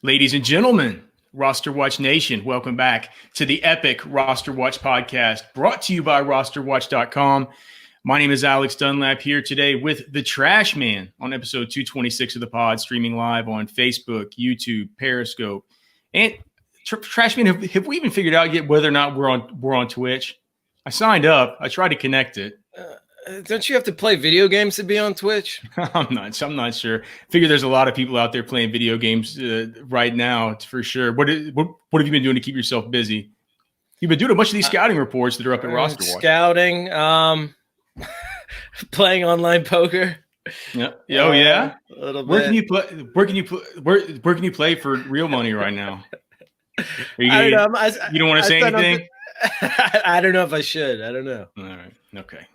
Ladies and gentlemen, RosterWatch Nation, welcome back to the epic RosterWatch podcast brought to you by RosterWatch.com. My name is Alex Dunlap here today with the Trashman on episode 226 of the pod, streaming live on Facebook, YouTube, Periscope. And Trashman, have we even figured out yet whether or not we're on Twitch? I signed up. I tried to connect it. Don't you have to play video games to be on Twitch? I'm not sure. Figure there's a lot of people out there playing video games right now, for sure. What have you been doing to keep yourself busy? You've been doing a bunch of these scouting reports that are up at RosterWatch. Scouting, playing online poker. Yeah. Oh yeah. A little bit. Where can you play? Where can you play for real money right now? You don't want to say anything? I don't know if I should. I don't know. All right. Okay.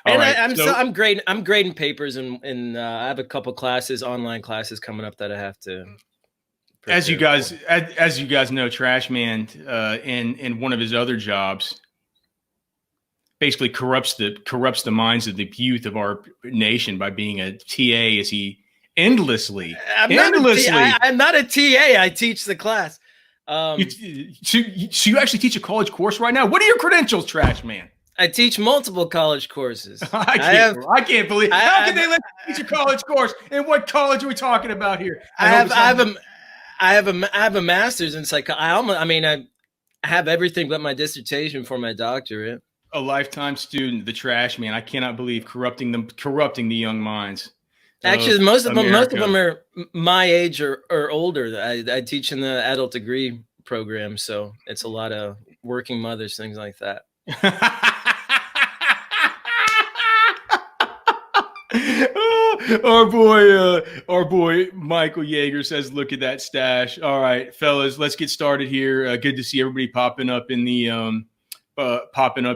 I'm grading papers and I have a couple online classes coming up that I have to. As you guys know, Trashman in one of his other jobs basically corrupts the minds of the youth of our nation by being a TA as he endlessly. I'm not a TA. I teach the class. So you actually teach a college course right now? What are your credentials, Trashman? I teach multiple college courses. I can't believe. How can they let you teach a college course? And what college are we talking about here? I have a master's in psychology. I have everything but my dissertation for my doctorate. A lifetime student, the Trashman. I cannot believe corrupting the young minds. Actually, most of them are my age or older. I teach in the adult degree program, so it's a lot of working mothers, things like that. Our boy Michael Yeager says, "Look at that stash." All right, fellas, let's get started here. Good to see everybody popping up in the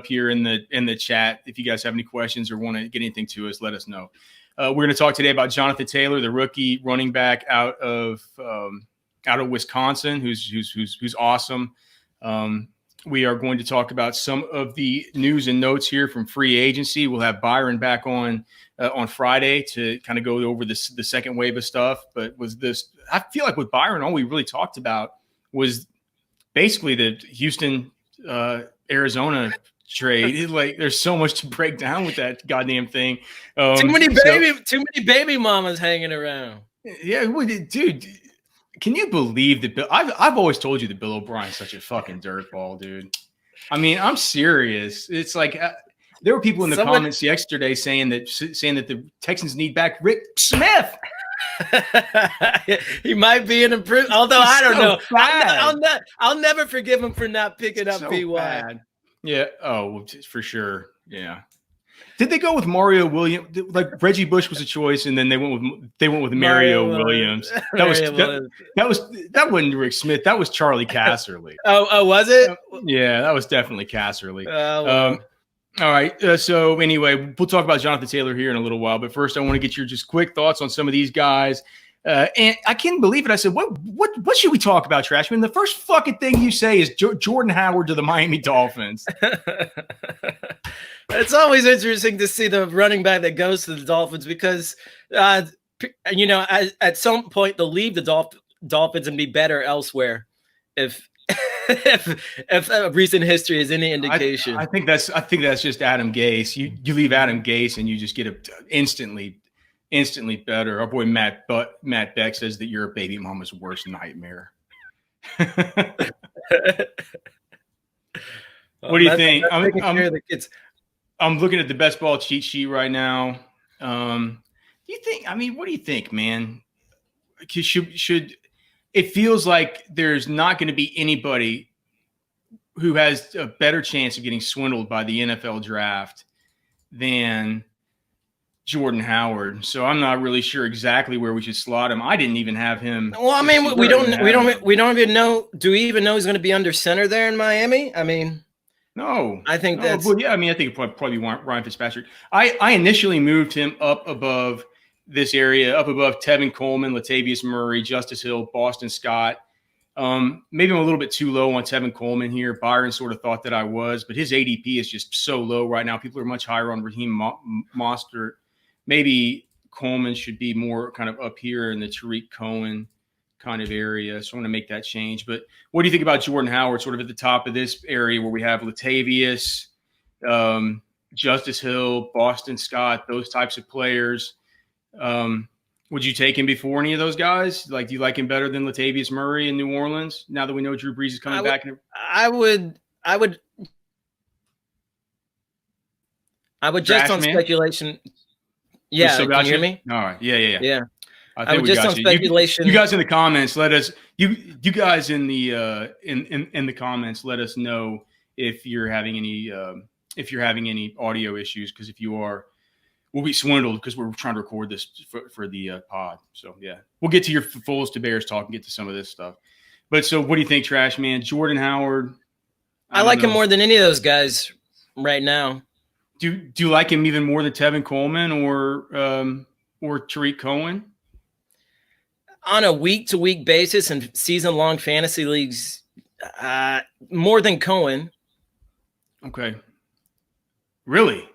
here in the chat. If you guys have any questions or want to get anything to us, let us know. We're going to talk today about Jonathan Taylor, the rookie running back out of Wisconsin, who's awesome. We are going to talk about some of the news and notes here from free agency. We'll have Byron back on Friday to kind of go over the second wave of stuff. But I feel like with Byron, all we really talked about was basically the Houston, Arizona trade. Like, there's so much to break down with that goddamn thing. Too many baby mamas hanging around. Yeah, dude. Can you believe that? I've always told you that Bill O'Brien's such a fucking dirtball, dude. I mean, I'm serious. It's like there were people in the comments yesterday saying that the Texans need back Rick Smith. He might be an improvement, although I don't know. I'll never forgive him for not picking up BY. Bad. Yeah. Oh, for sure. Yeah. Did they go with Mario Williams? Like, Reggie Bush was a choice, and then they went with Mario Williams. That wasn't Rick Smith. That was Charlie Casserly. Oh, was it? Yeah, that was definitely Casserly. All right. So anyway, we'll talk about Jonathan Taylor here in a little while, but first I want to get your just quick thoughts on some of these guys. And I can't believe it. I said, what should we talk about, Trashman? The first fucking thing you say is Jordan Howard to the Miami Dolphins. It's always interesting to see the running back that goes to the Dolphins because, at some point they'll leave the Dolphins and be better elsewhere. If recent history is any indication, I think that's just Adam Gase. You leave Adam Gase and you just get instantly better. Our boy Matt Beck says that you're a baby mama's worst nightmare. What do you think? I'm looking at the best ball cheat sheet right now. What do you think, man? Should it feels like there's not going to be anybody who has a better chance of getting swindled by the NFL draft than Jordan Howard. So I'm not really sure exactly where we should slot him. I didn't even have him. Well, I mean, we don't even know. Do we even know he's going to be under center there in Miami? I mean, no. I think that's. Well, yeah, I mean, I think it'd probably be Ryan Fitzpatrick. I initially moved him up above this area, up above Tevin Coleman, Latavius Murray, Justice Hill, Boston Scott. Maybe I'm a little bit too low on Tevin Coleman here. Byron sort of thought that I was, but his ADP is just so low right now. People are much higher on Raheem Mostert. Maybe Coleman should be more kind of up here in the Tariq Cohen kind of area. So I want to make that change. But what do you think about Jordan Howard, sort of at the top of this area where we have Latavius, Justice Hill, Boston Scott, those types of players? Would you take him before any of those guys? Like, do you like him better than Latavius Murray in New Orleans now that we know Drew Brees is coming back? I would just on speculation. Yeah, can you hear me? All right. Yeah. I would just on speculation. You guys in the comments, let us. You guys in the in the comments, let us know if you're having any audio issues. Because if you are, we'll be swindled because we're trying to record this for the pod. So yeah, we'll get to your Foles to Bears talk and get to some of this stuff. But so, what do you think, Trash Man? Jordan Howard. I like him more than any of those guys right now. Do you like him even more than Tevin Coleman or Tariq Cohen? On a week-to-week basis and season-long fantasy leagues, more than Cohen. Okay. Really?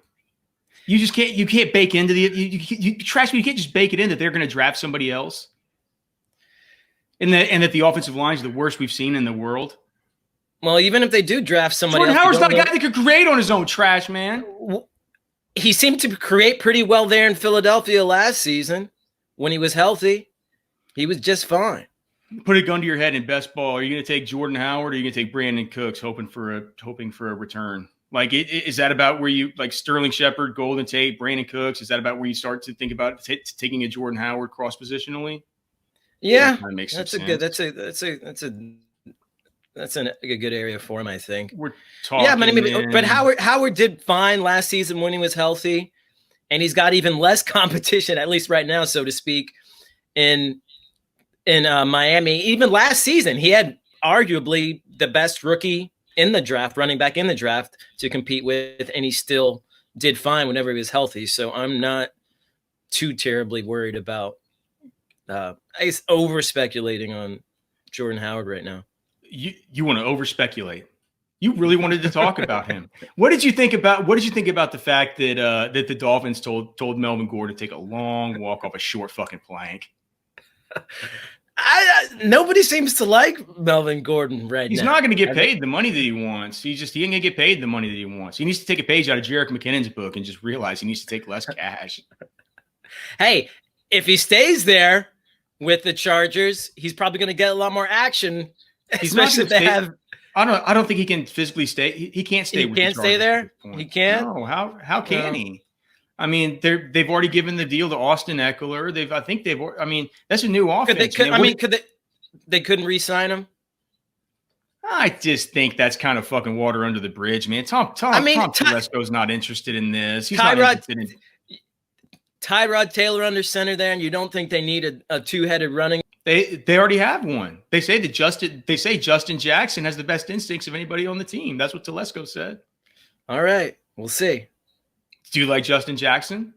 You just can't. You can't bake into you Trash me. You can't just bake it in that they're going to draft somebody else, and that the offensive line is the worst we've seen in the world. Well, even if they do draft somebody Jordan else, Howard's not a guy that could create on his own, Trash Man. He seemed to create pretty well there in Philadelphia last season when he was healthy. He was just fine. Put a gun to your head in best ball. Are you going to take Jordan Howard or are you going to take Brandon Cooks hoping for a return? Like, is that about where you like Sterling Shepard, Golden Tate, Brandon Cooks? Is that about where you start to think about taking a Jordan Howard cross positionally? Yeah, that makes that's sense. That's a good area for him, I think. We're talking. Yeah, but Howard did fine last season when he was healthy, and he's got even less competition, at least right now, so to speak, in Miami. Even last season, he had arguably the best rookie in the draft, running back in the draft to compete with, and he still did fine whenever he was healthy. So I'm not too terribly worried about over speculating on Jordan Howard right now. You want to over speculate. You really wanted to talk about him. What did you think about the fact that that the Dolphins told Melvin Gordon to take a long walk off a short fucking plank? Nobody seems to like Melvin Gordon right now. He's not going to get paid the money that he wants. He ain't going to get paid the money that he wants. He needs to take a page out of Jerick McKinnon's book and just realize he needs to take less cash. Hey, if he stays there with the Chargers, he's probably going to get a lot more action. Especially if they have. I don't think he can physically stay. He can't stay. He can't stay there. He can't. No. How can he? I mean, they've already given the deal to Austin Eckler. I mean, that's a new offense. They couldn't re-sign him? I just think that's kind of fucking water under the bridge, man. Tom Telesco's not interested in this. He's not interested in Tyrod Taylor under center there, and you don't think they need a two-headed running? They already have one. They say Justin Jackson has the best instincts of anybody on the team. That's what Telesco said. All right, we'll see. Do you like Justin Jackson?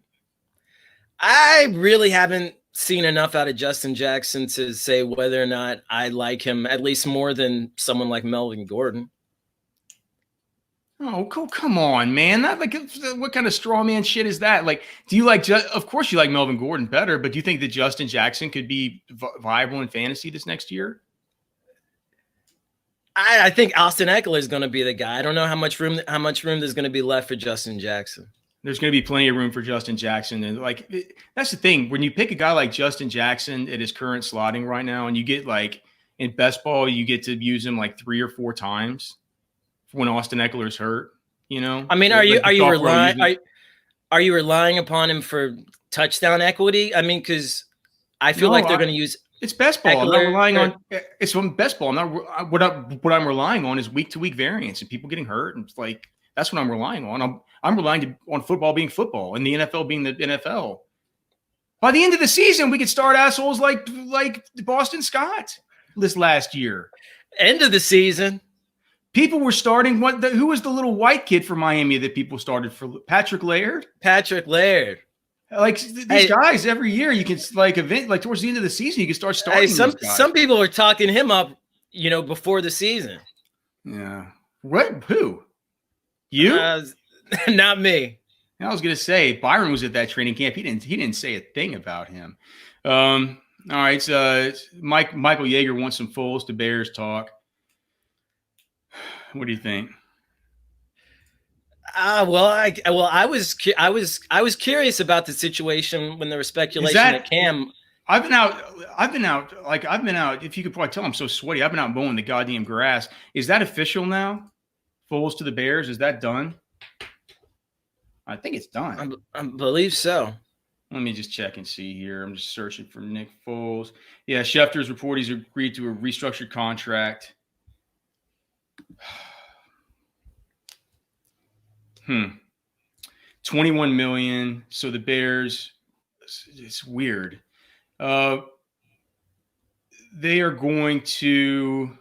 I really haven't seen enough out of Justin Jackson to say whether or not I like him, at least more than someone like Melvin Gordon. Oh, come on, man! What kind of straw man shit is that? Like, do you like? Of course, you like Melvin Gordon better, but do you think that Justin Jackson could be viable in fantasy this next year? I think Austin Eckler is going to be the guy. I don't know how much room there's going to be left for Justin Jackson. There's going to be plenty of room for Justin Jackson, and that's the thing. When you pick a guy like Justin Jackson at his current slotting right now, and you get like in best ball, you get to use him like 3 or 4 times. When Austin Eckler's hurt, you know. I mean, are you relying upon him for touchdown equity? I mean, because I feel like they're going to use it's best ball. I'm not relying on it's from best ball. I'm not what I'm relying on is week to week variance and people getting hurt, and it's like that's what I'm relying on. I'm relying on football being football and the NFL being the NFL. By the end of the season, we could start assholes like Boston Scott this last year. End of the season. People were starting who was the little white kid from Miami that people started for? Patrick Laird. Like these guys every year, you can like towards the end of the season, you can start starting. Some people are talking him up, before the season. Yeah. What? Who? You? Not me. I was gonna say Byron was at that training camp. He didn't say a thing about him. All All right. So Michael Yeager wants some Foles to Bears talk. What do you think? I was curious about the situation when there was speculation that Cam. I've been out. If you could probably tell, I'm so sweaty. I've been out mowing the goddamn grass. Is that official now? Foles to the Bears. Is that done? I think it's done. I believe so. Let me just check and see here. I'm just searching for Nick Foles. Yeah, Schefter's report he's agreed to a restructured contract. 21 million. So the Bears, it's weird. They are going to.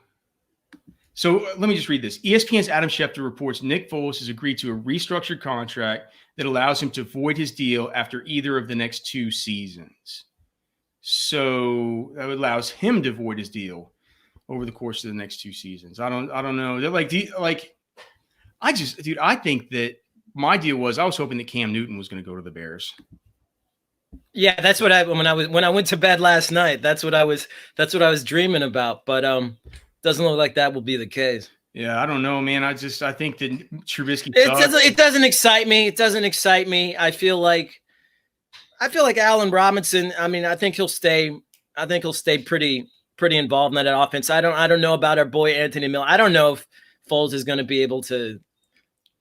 So let me just read this. ESPN's Adam Schefter reports Nick Foles has agreed to a restructured contract that allows him to void his deal after either of the next 2 seasons. So that allows him to void his deal over the course of the next 2 seasons. I don't know. They're I think that my deal was I was hoping that Cam Newton was going to go to the Bears. Yeah, that's what when I went to bed last night. That's what I was dreaming about. But doesn't look like that will be the case. Yeah, I don't know, man. I think that Trubisky. It doesn't excite me. It doesn't excite me. I feel like Allen Robinson. I mean, I think he'll stay pretty involved in that offense. I don't know about our boy Anthony Miller. I don't know if Foles is going to be able to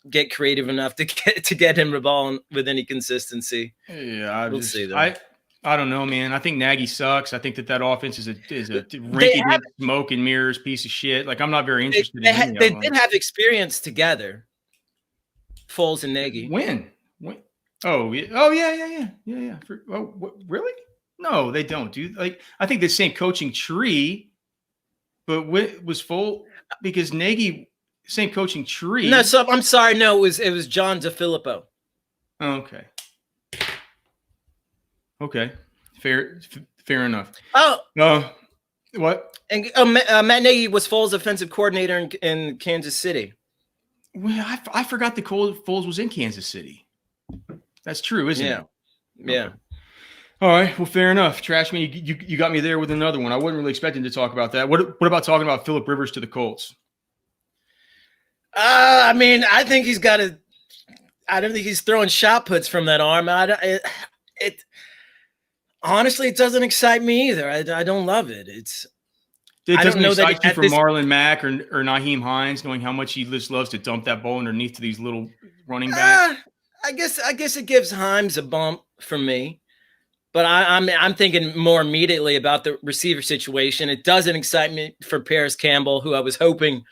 get creative enough to get him the ball with any consistency. Yeah, we'll see though. I don't know, man. I think Nagy sucks. I think that offense is a rinky-dink smoke and mirrors piece of shit. Like, I'm not very interested in any of them. They did have experience together, Foles and Nagy. When? Oh, yeah. Really? No, they don't, dude. Like, I think the same coaching tree, but was Foles because Nagy same coaching tree. No, so I'm sorry. No, it was John DeFilippo. Okay. Okay, fair enough. Oh, what? And Matt Nagy was Foles' offensive coordinator in Kansas City. Well, I forgot the Foles was in Kansas City. That's true, isn't it? Yeah. Okay. All right. Well, fair enough. Trashman, you got me there with another one. I wasn't really expecting to talk about that. What about talking about Phillip Rivers to the Colts? I mean, I think he's got to. I don't think he's throwing shot puts from that arm. Honestly, it doesn't excite me either. I don't love it. It doesn't excite you for Marlon Mack or Nyheim Hines, knowing how much he just loves to dump that ball underneath to these little running backs. I guess it gives Himes a bump for me, but I'm thinking more immediately about the receiver situation. It doesn't excite me for Paris Campbell, who I was hoping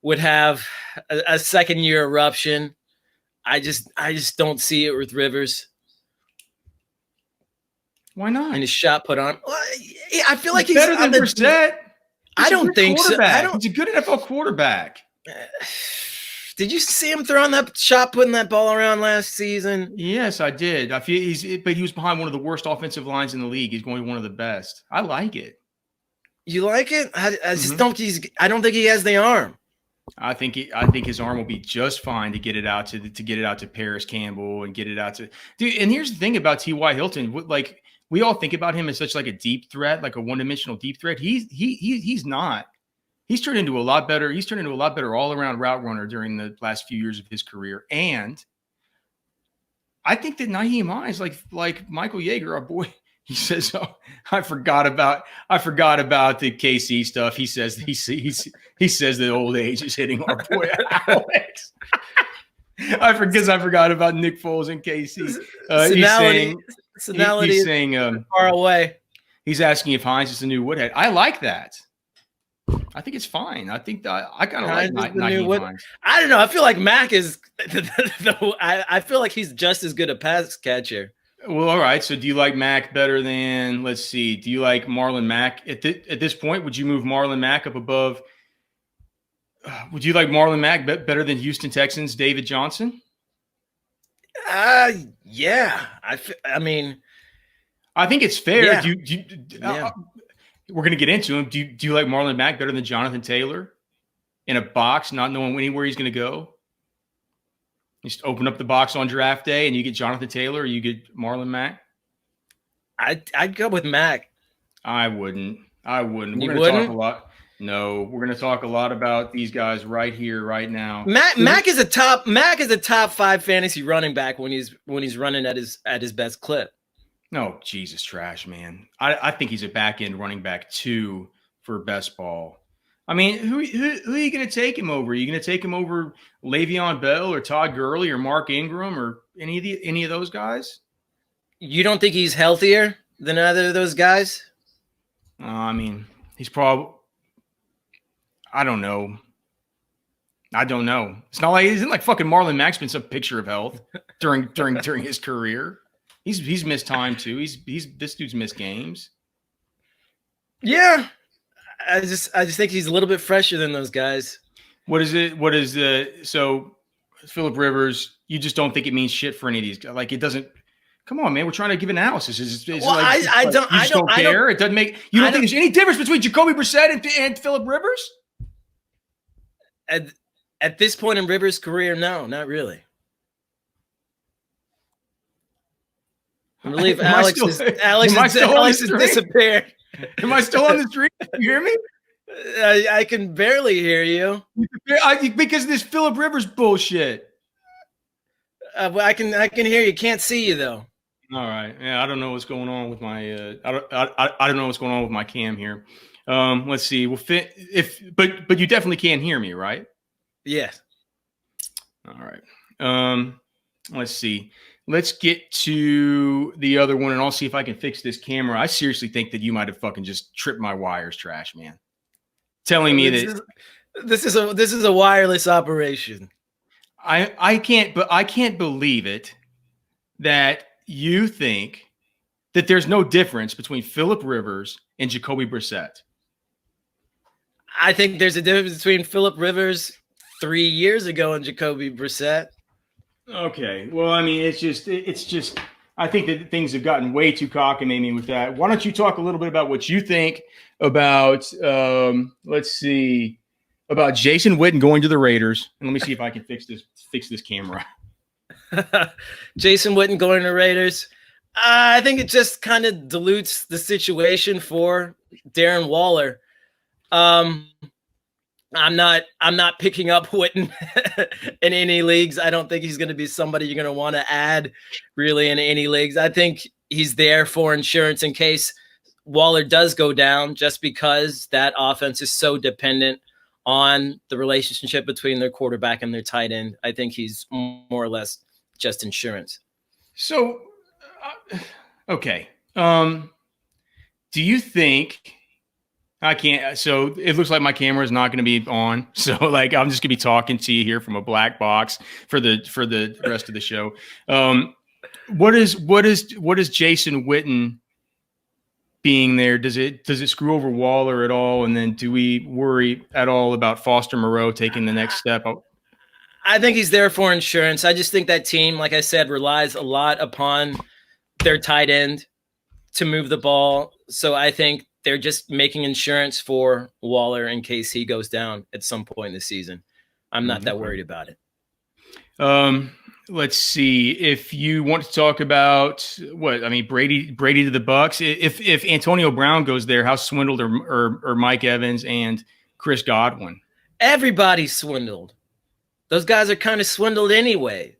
would have a second year eruption. I just don't see it with Rivers. Why not? And his shot put on. I feel like he's better than Brissett. I don't think so. He's a good NFL quarterback. Did you see him throwing that shot, putting that ball around last season? Yes, I did. I feel but he was behind one of the worst offensive lines in the league. He's going to be one of the best. I like it. You like it? I just don't. I don't think he has the arm. I think his arm will be just fine to get it out to Paris Campbell and get it out to dude. And here's the thing about T.Y. Hilton, like. We all think about him as such like a deep threat, like a one-dimensional deep threat. He's not. He's turned into a lot better. He's turned into a lot better all-around route runner during the last few years of his career. And I think that Nyheim Hines, like Michael Yeager, our boy, he says, "Oh, I forgot about the KC stuff." He says he says that old age is hitting our boy Alex. I forgot about Nick Foles and KC. He's saying far away. He's asking if Hines is the new Woodhead. I like that. I think it's fine. I think that I kind of like Hines. I don't know. I feel like Mac is. I feel like he's just as good a pass catcher. Well, all right. So, do you like Mac better than? Let's see. Do you like Marlon Mack at this point? Would you move Marlon Mack up above? Would you like Marlon Mack better than Houston Texans David Johnson? Yeah. I mean, I think it's fair. Yeah. We're going to get into him. Do you like Marlon Mack better than Jonathan Taylor in a box, not knowing anywhere he's going to go? You just open up the box on draft day and you get Jonathan Taylor or you get Marlon Mack? I'd go with Mack. I wouldn't. We're going to talk a lot. No, we're going to talk a lot about these guys right here, right now. Mac is a top 5 fantasy running back when he's running at his best clip. No, Jesus, trash, man. I think he's a back end running back 2 for best ball. I mean, who are you going to take him over? Are you going to take him over Le'Veon Bell or Todd Gurley or Mark Ingram or any of those guys? You don't think he's healthier than either of those guys? I mean, he's probably. I don't know. It's not like isn't like fucking Marlon Mack's been some picture of health during his career. He's missed time too. This dude's missed games. Yeah, I just think he's a little bit fresher than those guys. So Phillip Rivers? You just don't think it means shit for any of these guys? Like it doesn't. Come on, man. We're trying to give analysis. I don't care. It doesn't make. You don't think there's any difference between Jacoby Brissett and Phillip Rivers? At this point in Rivers' career, no, not really. I believe Alex has disappeared. Am I still on the street? You hear me? I can barely hear you. Because of this Phillip Rivers bullshit. I can hear you. Can't see you though. All right. Yeah, I don't know what's going on with my. I don't know what's going on with my cam here. Let's see. But you definitely can't hear me, right? Yes. All right. Let's see. Let's get to the other one, and I'll see if I can fix this camera. I seriously think that you might have fucking just tripped my wires, trash man. Telling me this is a wireless operation. I can't believe it that you think that there's no difference between Phillip Rivers and Jacoby Brissett. I think there's a difference between Phillip Rivers 3 years ago and Jacoby Brissett. Okay. Well, I mean, it's just, I think that things have gotten way too cockamamie with that. Why don't you talk a little bit about what you think about, let's see, about Jason Witten going to the Raiders. And let me see if I can fix this camera. Jason Witten going to the Raiders. I think it just kind of dilutes the situation for Darren Waller. I'm not picking up Witten in any leagues. I don't think he's going to be somebody you're going to want to add really in any leagues. I think he's there for insurance in case Waller does go down, just because that offense is so dependent on the relationship between their quarterback and their tight end. I think he's more or less just insurance. So, okay. Do you think I can't? So it looks like my camera is not going to be on. So like, I'm just going to be talking to you here from a black box for the rest of the show. What is Jason Witten being there? Does it screw over Waller at all? And then do we worry at all about Foster Moreau taking the next step? I think he's there for insurance. I just think that team, like I said, relies a lot upon their tight end to move the ball. So I think they're just making insurance for Waller in case he goes down at some point in the season. I'm not that worried about it. Let's see. If you want to talk about Brady to the Bucks. If Antonio Brown goes there, how swindled are Mike Evans and Chris Godwin? Everybody's swindled. Those guys are kind of swindled anyway.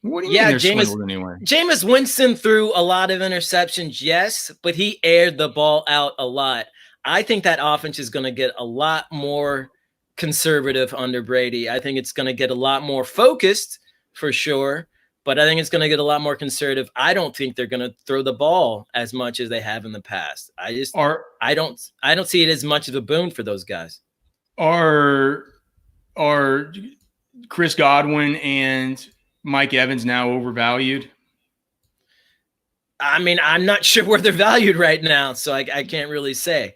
What do you mean they're swindled anyway? Jameis Winston threw a lot of interceptions, yes, but he aired the ball out a lot. I think that offense is going to get a lot more conservative under Brady. I think it's going to get a lot more focused for sure, but I think it's going to get a lot more conservative. I don't think they're going to throw the ball as much as they have in the past. I don't see it as much of a boon for those guys. Are Chris Godwin and Mike Evans now overvalued? I mean, I'm not sure where they're valued right now, so I can't really say.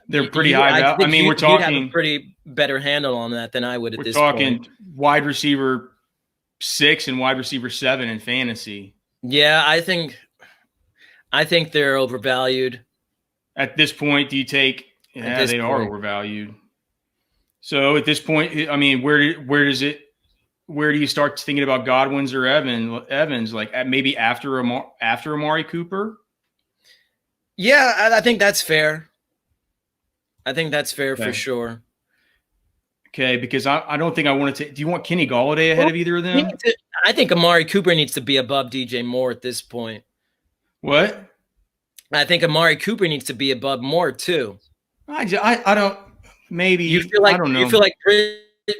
They're pretty high value. I mean, we're talking you'd have a pretty better handle on that than I would at this point. We're talking wide receiver 6 and wide receiver 7 in fantasy. Yeah, I think they're overvalued. At this point, do you take? Yeah, they are overvalued. So at this point, I mean, where do you start thinking about Godwin's or Evans? Like maybe after Amari Cooper? Yeah, I think that's fair. I think that's fair for sure. Okay, because I don't think I want to take. Do you want Kenny Golladay ahead of either of them? I think Amari Cooper needs to be above DJ Moore at this point. What? I think Amari Cooper needs to be above Moore too. I don't. Maybe you feel like I don't know. You feel like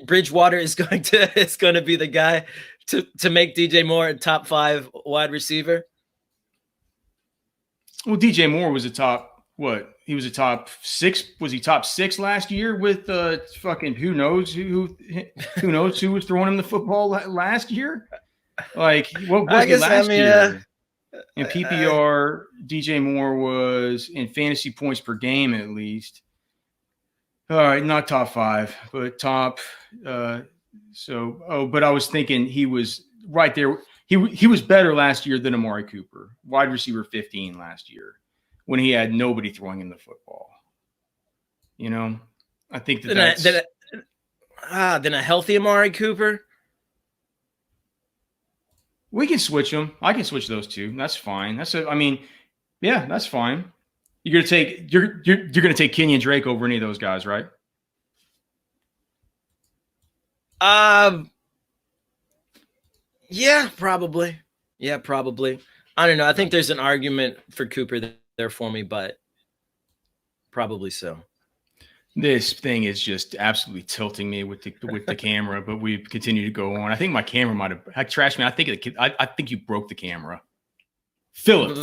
Bridgewater is going to be the guy to make DJ Moore a top 5 wide receiver. Well, DJ Moore was a top what? He was a top 6. Was he top 6 last year with fucking who knows who knows who was throwing him the football last year? Like what was he last year? In PPR, DJ Moore was in fantasy points per game at least. All right, not top 5, but top. But I was thinking he was right there. He was better last year than Amari Cooper, wide receiver 15 last year, when he had nobody throwing him the football. You know, I think that's then a healthy Amari Cooper. We can switch them. I can switch those two. That's fine. That's fine. You're gonna take Kenyon Drake over any of those guys, right? Yeah, probably. I don't know. I think there's an argument for Cooper there for me, but probably so. This thing is just absolutely tilting me with the camera, but we continue to go on. I think my camera might have Trashman. I think you broke the camera. Philip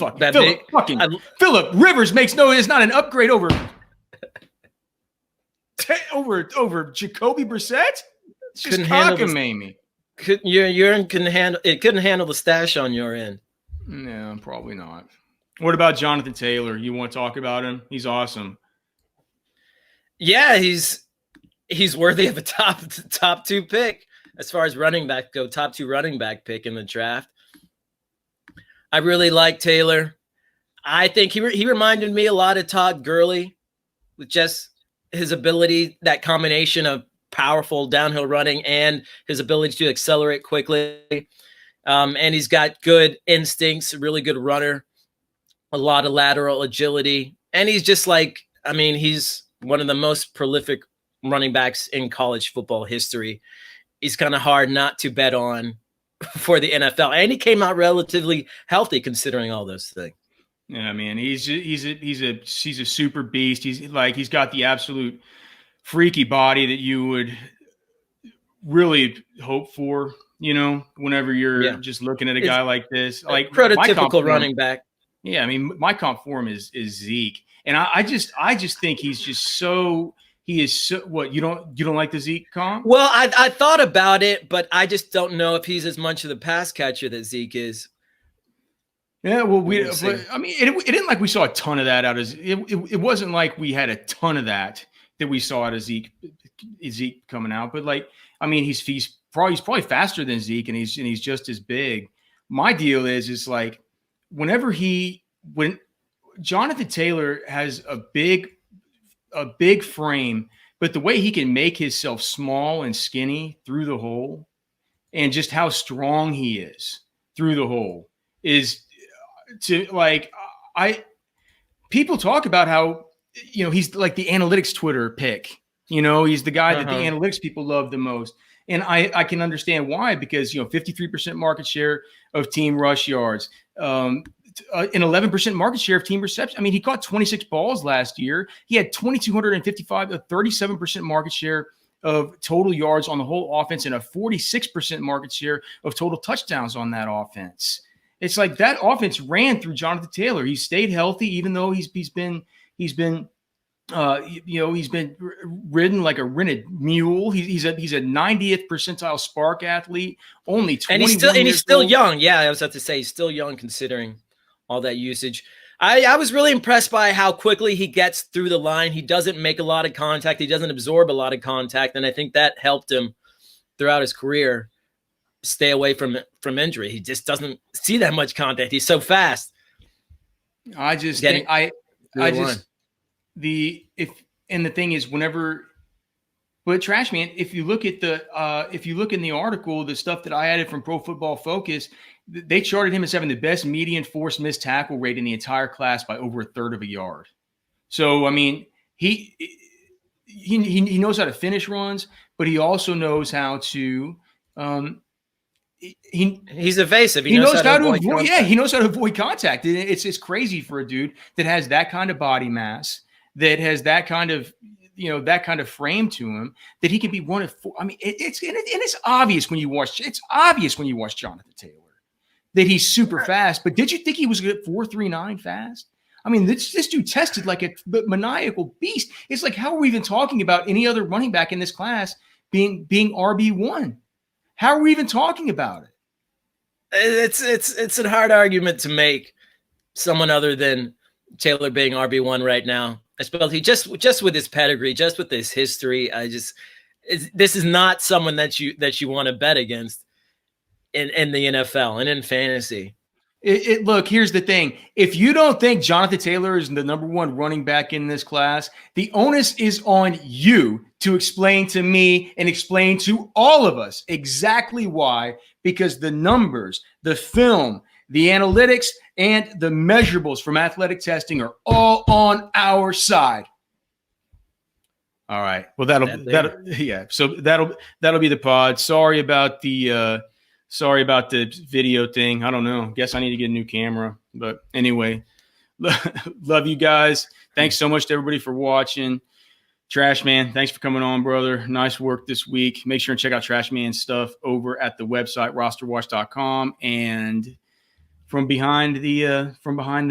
Rivers is not an upgrade over Jacoby Brissett. It's just cockamamie. Your urine couldn't handle the stash on your end. No, probably not. What about Jonathan Taylor? You want to talk about him? He's awesome. Yeah, he's worthy of a top 2 pick as far as running back go. Top 2 running back pick in the draft. I really like Taylor. I think he reminded me a lot of Todd Gurley with just his ability, that combination of powerful downhill running and his ability to accelerate quickly. And he's got good instincts, a really good runner, a lot of lateral agility. And he's just he's one of the most prolific running backs in college football history. He's kind of hard not to bet on for the NFL. And he came out relatively healthy considering all those things. Yeah, man, he's a super beast. He's got the absolute freaky body that you would really hope for, whenever you're just looking at a guy like this, like prototypical running back. Yeah, I mean, my comp for him is Zeke, and I just think he's just so. He is so. What, you don't like the Zeke comp? Well, I thought about it, but I just don't know if he's as much of the pass catcher that Zeke is. Yeah, well, I mean, it didn't like we saw a ton of that out of it wasn't like we had a ton of that we saw out of Zeke coming out. But I mean, he's probably faster than Zeke, and he's just as big. My deal is like when Jonathan Taylor has a big frame, but the way he can make himself small and skinny through the hole, and just how strong he is through the hole is people talk about how, he's like the analytics Twitter pick, he's the guy that the analytics people love the most. And I can understand why, because, 53% market share of team rush yards, an 11% market share of team reception. I mean, he caught 26 balls last year. He had 2,255, a 37% market share of total yards on the whole offense, and a 46% market share of total touchdowns on that offense. It's like that offense ran through Jonathan Taylor. He stayed healthy, even though he's been ridden like a rented mule. He's a 90th percentile spark athlete. Only 21 and he's still young. Yeah, I was about to say he's still young considering all that usage. I was really impressed by how quickly he gets through the line. He doesn't make a lot of contact. He doesn't absorb a lot of contact, and I think that helped him throughout his career stay away from injury. He just doesn't see that much contact. He's so fast. The thing is, but Trashman, if you look in the article, the stuff that I added from Pro Football Focus, they charted him as having the best median forced missed tackle rate in the entire class by over a third of a yard. So, I mean, he knows how to finish runs, but he also knows how to he's evasive. He knows how to avoid. Yeah, he knows how to avoid contact. It's crazy for a dude that has that kind of body mass, that has that kind of frame to him, that he can be one of four. I mean, it's obvious when you watch. It's obvious when you watch Jonathan Taylor that he's super fast. But did you think he was good at 4.39 fast? I mean, this dude tested like a maniacal beast. It's like, how are we even talking about any other running back in this class being RB1? How are we even talking about it? It's a hard argument to make, someone other than Taylor being RB1 right now, especially just with his pedigree, just with his history. This is not someone that you want to bet against in the NFL and in fantasy. Look, here's the thing. If you don't think Jonathan Taylor is the number one running back in this class, the onus is on you to explain to me and explain to all of us exactly why, because the numbers, the film, the analytics, and the measurables from athletic testing are all on our side. All right. Well, that'll So that'll be the pod. Sorry about the video thing. I don't know. Guess I need to get a new camera. But anyway, love you guys. Thanks so much to everybody for watching. Trashman, thanks for coming on, brother. Nice work this week. Make sure and check out Trashman's stuff over at the website, RosterWatch.com. And from behind the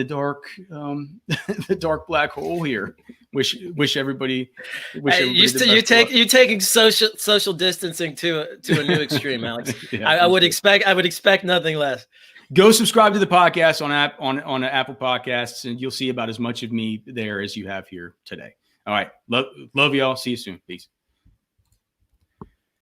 dark the dark black hole here. Wish everybody. You're taking social distancing to a new extreme, Alex. Yeah, I would expect nothing less. Go subscribe to the podcast on Apple Podcasts, and you'll see about as much of me there as you have here today. All right, love y'all. See you soon. Peace.